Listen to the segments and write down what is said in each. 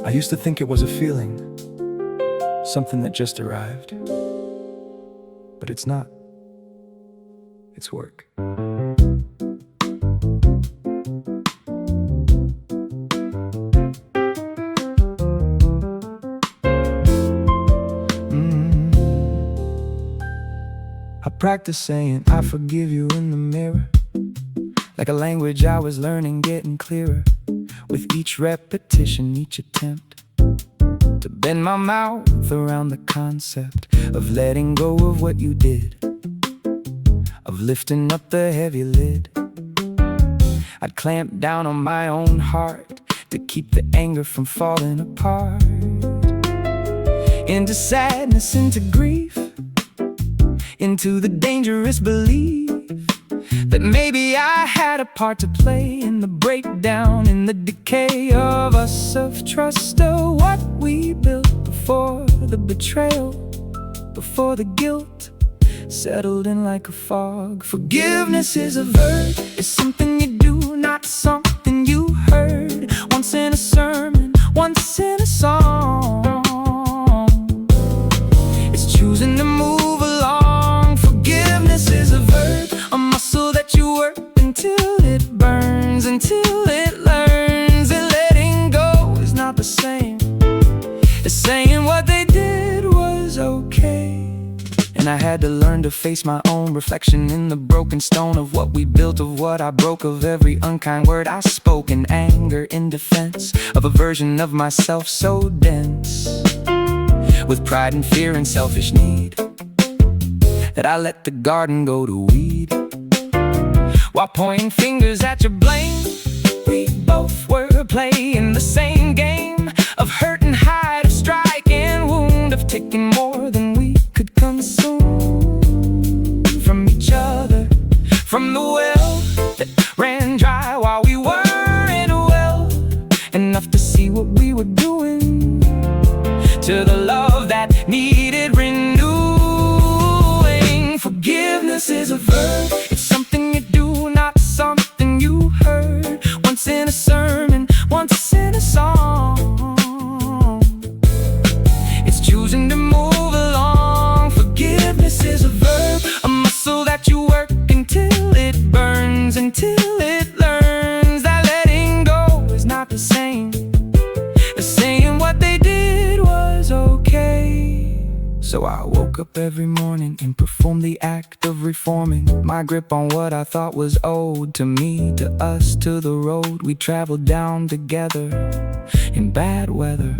I used to think it was a feeling, something that just arrived. But it's not. It's work. I practice saying I forgive you in the mirror, like a language I was learning, getting clearer with each repetition, each attempt to bend my mouth around the concept of letting go of what you did, of lifting up the heavy lid. I'd clamp down on my own heart to keep the anger from falling apart, into sadness, into grief, into the dangerous belief that maybe I had a part to play in the breakdown, in the decay of us, of trust, of what we built before the betrayal, before the guilt settled in like a fog. Forgiveness is a verb, it's something you do, not something you heard once in a sermon, once in a song. It's choosing to move along. Forgiveness is a verb, a muscle that you work until it burns, until it learns that letting go is not the same as saying what they did was okay. And I had to learn to face my own reflection in the broken stone of what we built, of what I broke, of every unkind word I spoke in anger, in defense of a version of myself so dense with pride and fear and selfish need, that I let the garden go to weed. While pointing fingers at your blame, we both were playing the same game of hurt and hide, of strike and wound, of taking more than we could consume from each other, from the well that ran dry while we weren't well enough to see what we were doing, to the love that needed renewing. Forgiveness is a verb, it's something you do, not something you heard once in a sermon, once in a song. It's choosing to move along. Forgiveness is a verb, a muscle that you work until it burns, until it learns that letting go is not the same as saying what they did was okay. So I woke up every morning and performed the act of reforming my grip on what I thought was owed to me, to us, to the road we traveled down together in bad weather.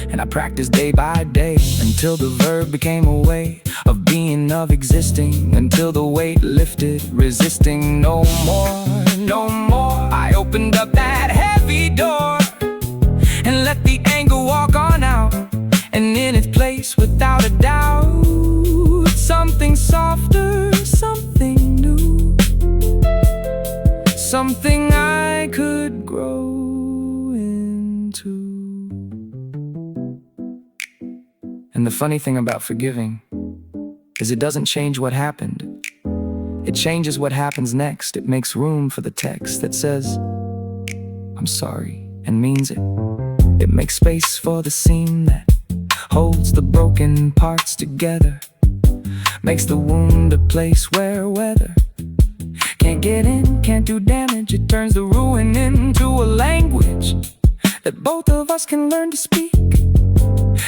And I practiced day by day until the verb became a way of being, of existing, until the weight lifted, resisting no more, no more. I opened up that heavy door and let the anger walk on out, and in its place, without a doubt, something softer, something new, something I could grow into. And the funny thing about forgiving is it doesn't change what happened. It changes what happens next. It makes room for the text that says, I'm sorry, and means it. It makes space for the seam that holds the broken parts together, makes the wound a place where weather can't get in, can't do damage. It turns the ruin into a language that both of us can learn to speak,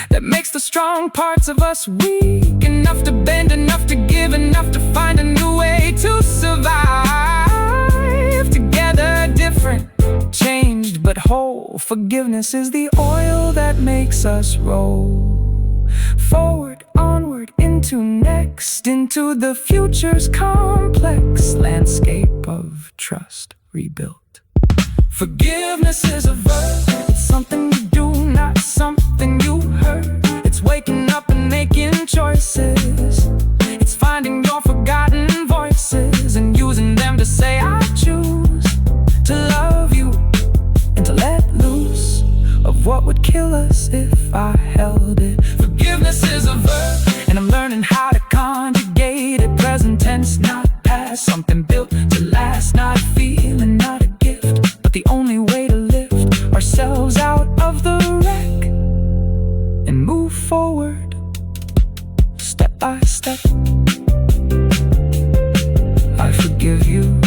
that makes the strong parts of us weak, enough to bend, enough to give, enough to find a new way to survive together, different, changed but whole. Forgiveness is the oil that makes us roll forward, onward, into next, into the future's complex landscape of trust rebuilt. Forgiveness is a verb, it's something you do, not something you heard. It's waking up and making choices. It's finding your forgotten voices and using them to say, I choose to love you and to let loose of what would kill us if I held it. Forgiveness is a verb, and I'm learning how to conjugate it. Present tense, not past. Something built to last, not a feeling, not a gift, but the only way to lift ourselves out of the wreck forward, step by step. I forgive you.